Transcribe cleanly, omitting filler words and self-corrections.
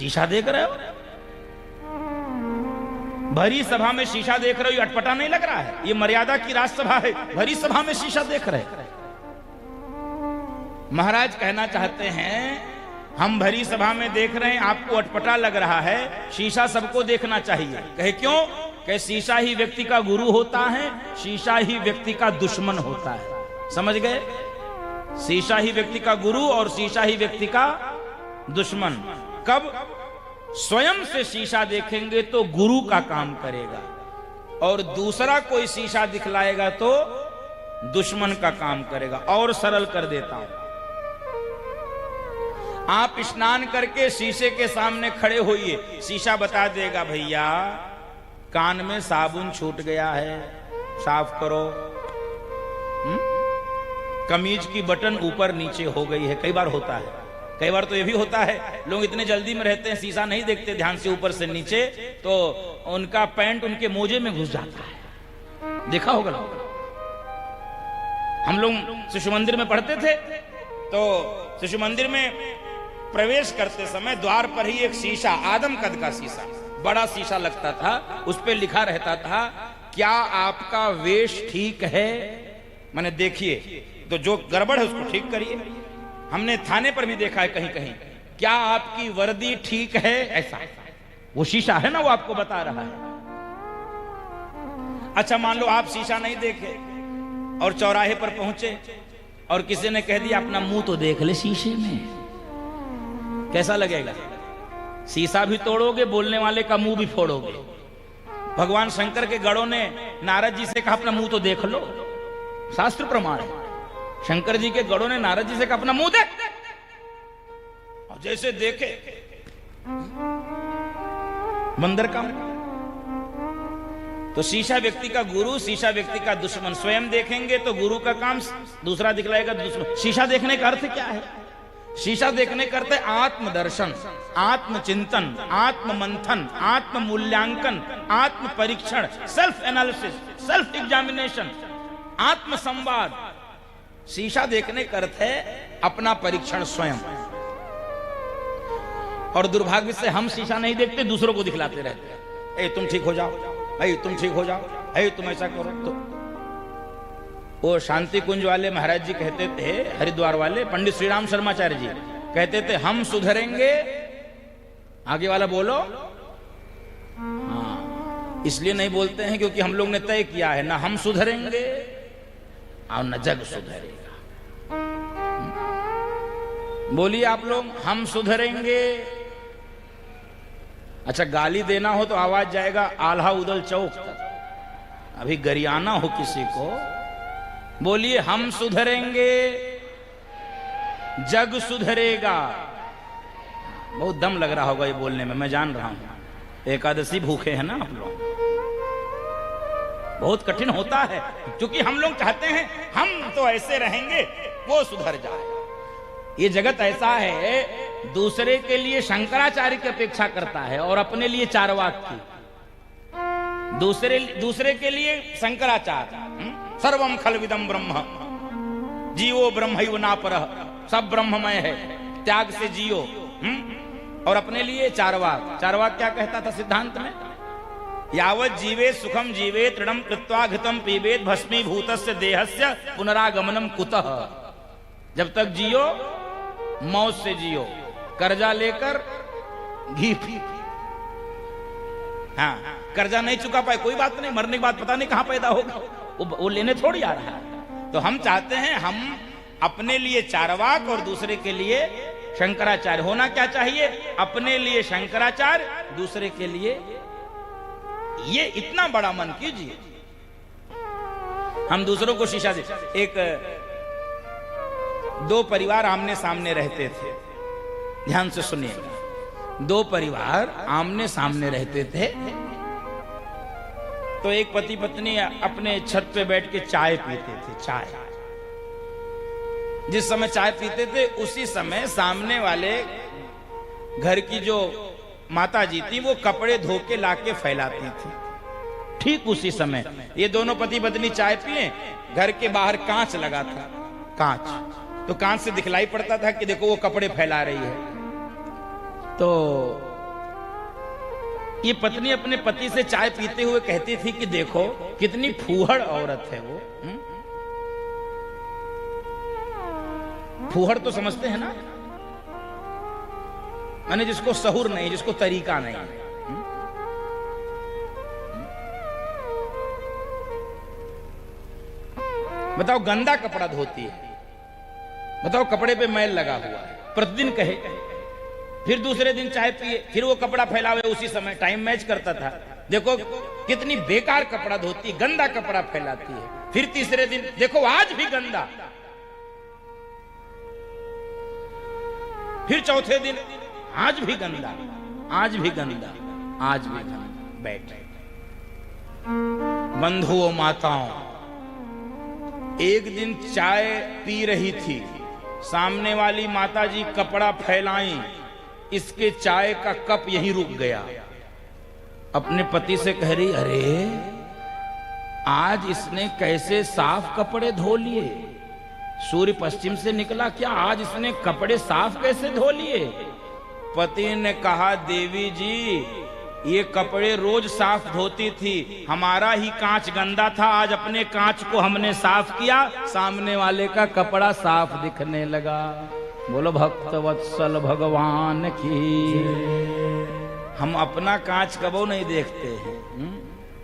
शीशा देख रहे हो? भरी सभा में शीशा देख रहे हो, ये अटपटा नहीं लग रहा है? ये मर्यादा की राजसभा है, भरी सभा में शीशा देख रहे। महाराज कहना चाहते हैं हम भरी सभा में देख रहे हैं, आपको अटपटा लग रहा है, शीशा सबको देखना चाहिए। कहे क्यों? कहे शीशा ही व्यक्ति का गुरु होता है, शीशा ही व्यक्ति का दुश्मन होता है। समझ गए? शीशा ही व्यक्ति का गुरु और शीशा ही व्यक्ति का दुश्मन। कब? स्वयं से शीशा देखेंगे तो गुरु का काम करेगा, और दूसरा कोई शीशा दिखलाएगा तो दुश्मन का काम करेगा। और सरल कर देता हूं, आप स्नान करके शीशे के सामने खड़े होइए, शीशा बता देगा भैया कान में साबुन छूट गया है, साफ करो। कमीज की बटन ऊपर नीचे हो गई है। कई बार होता है, कई बार तो ये भी होता है, लोग इतने जल्दी में रहते हैं, शीशा नहीं देखते ध्यान से ऊपर से नीचे, तो उनका पैंट उनके मोजे में घुस जाता है। देखा होगा लोग। हम लोग शिशु मंदिर में पढ़ते थे, तो शिशु मंदिर में प्रवेश करते समय द्वार पर ही एक शीशा, आदम कद का शीशा, बड़ा शीशा लगता था, उस पर लिखा रहता था क्या आपका वेश ठीक है? मैंने देखिए, तो जो गड़बड़ है उसको ठीक करिए। हमने थाने पर भी देखा है कहीं कहीं, क्या आपकी वर्दी ठीक है? ऐसा वो शीशा है ना, वो आपको बता रहा है। अच्छा मान लो आप शीशा नहीं देखे और चौराहे पर पहुंचे और किसी ने कह दिया अपना मुंह तो देख ले शीशे में, कैसा लगेगा? शीशा भी तोड़ोगे, बोलने वाले का मुंह भी फोड़ोगे। भगवान शंकर के गणों ने नारद जी से कहा अपना मुंह तो देख लो, शास्त्र प्रमाण है। शंकर जी के गणों ने नारद जी से कहा अपना मुंह देख, और जैसे देखे बंदर का। तो शीशा व्यक्ति का गुरु, शीशा व्यक्ति का दुश्मन। स्वयं देखेंगे तो गुरु का काम, दूसरा दिखलाएगा तो दुश्मन। शीशा देखने का अर्थ क्या है? शीशा देखने का अर्थ है आत्मदर्शन, आत्मचिंतन, आत्ममंथन, आत्म मूल्यांकन, आत्म परीक्षण, सेल्फ एनालिसिस, सेल्फ एग्जामिनेशन, आत्म संवाद। शीशा देखने का अर्थ है अपना परीक्षण स्वयं। और दुर्भाग्य से हम शीशा नहीं देखते, दूसरों को दिखलाते रहते हैं। ए तुम ठीक हो जाओ, ए तुम ठीक हो जाओ, ए तुम ऐसा करो। तो वो शांति कुंज वाले महाराज जी कहते थे, हरिद्वार वाले पंडित श्री राम शर्माचार्य जी कहते थे हम सुधरेंगे, आगे वाला बोलो। हाँ, इसलिए नहीं बोलते हैं क्योंकि हम लोग ने तय किया है ना हम सुधरेंगे और न जग सुधरेगा। बोलिए आप लोग, हम सुधरेंगे। अच्छा गाली देना हो तो आवाज जाएगा आल्हा उदल चौक तक। अभी गरियाना हो किसी को, बोलिए हम सुधरेंगे, जग सुधरेगा। बहुत दम लग रहा होगा ये बोलने में, मैं जान रहा हूं। एकादशी भूखे हैं ना आप लोग, बहुत कठिन होता है क्योंकि हम लोग चाहते हैं हम तो ऐसे रहेंगे वो सुधर जाए। ये जगत ऐसा है, दूसरे के लिए शंकराचार्य की अपेक्षा करता है और अपने लिए चारवाक की। दूसरे के लिए शंकराचार्य, सर्वम खलविदम ब्रह्म, जीवो ब्रह्मैव नापरः, सब ब्रह्ममय है, त्याग से जियो। और अपने लिए चारवाक। चारवाक क्या कहता था सिद्धांत में? यावत जीवे सुखम जीवे तृणम कृत्वा घृतम पीबेत भस्मीभूतस्य देहस्य पुनरागमनम कुतः। जब तक जियो मौत से जियो, कर्जा लेकर घी पी। हाँ, कर्जा नहीं चुका पाए कोई बात नहीं, मरने के बाद पता नहीं कहां पैदा होगा, वो लेने थोड़ी आ रहा है। तो हम चाहते हैं हम अपने लिए चारवाक और दूसरे के लिए शंकराचार्य। होना क्या चाहिए? अपने लिए शंकराचार्य, दूसरे के लिए। ये इतना बड़ा मन कीजिए। हम दूसरों को शीशा दे। एक दो परिवार आमने सामने रहते थे, ध्यान से सुनिएगा। दो परिवार आमने सामने रहते थे। तो एक पति पत्नी अपने छत पे बैठ के चाय पीते थे। चाय जिस समय चाय पीते थे उसी समय सामने वाले घर की जो माता जी थी वो कपड़े धो के लाके फैलाती थी। ठीक उसी समय ये दोनों पति पत्नी चाय पिए, घर के बाहर कांच लगा था, कांच। तो कांच से दिखलाई पड़ता था कि देखो वो कपड़े फैला रही है। तो ये पत्नी अपने पति से चाय पीते हुए कहती थी कि देखो कितनी फूहड़ औरत है वो। फूहड़ तो समझते हैं ना, माने जिसको सहूर नहीं, जिसको तरीका नहीं। बताओ गंदा कपड़ा धोती है, बताओ कपड़े पे मैल लगा हुआ है, प्रतिदिन कहे, फिर दूसरे दिन चाय पिए, फिर वो कपड़ा फैलावे, उसी समय टाइम मैच करता था। देखो कितनी बेकार कपड़ा धोती, गंदा कपड़ा फैलाती है। फिर तीसरे दिन देखो आज भी गंदा, फिर चौथे दिन आज भी गंदा, आज भी गंदा, आज भी गंदा। बैठे बंधुओं माताओं, एक दिन चाय पी रही थी, सामने वाली माता जी कपड़ा फैलाई, इसके चाय का कप यहीं रुक गया। अपने पति से कह रही, अरे आज इसने कैसे साफ कपड़े धो लिए, सूर्य पश्चिम से निकला क्या, आज इसने कपड़े साफ कैसे धो लिए। पति ने कहा, देवी जी ये कपड़े रोज साफ धोती थी, हमारा ही कांच गंदा था, आज अपने कांच को हमने साफ किया, सामने वाले का कपड़ा साफ दिखने लगा। बोलो भक्त वत्सल भगवान की। हम अपना कांच कबो नहीं देखते हैं।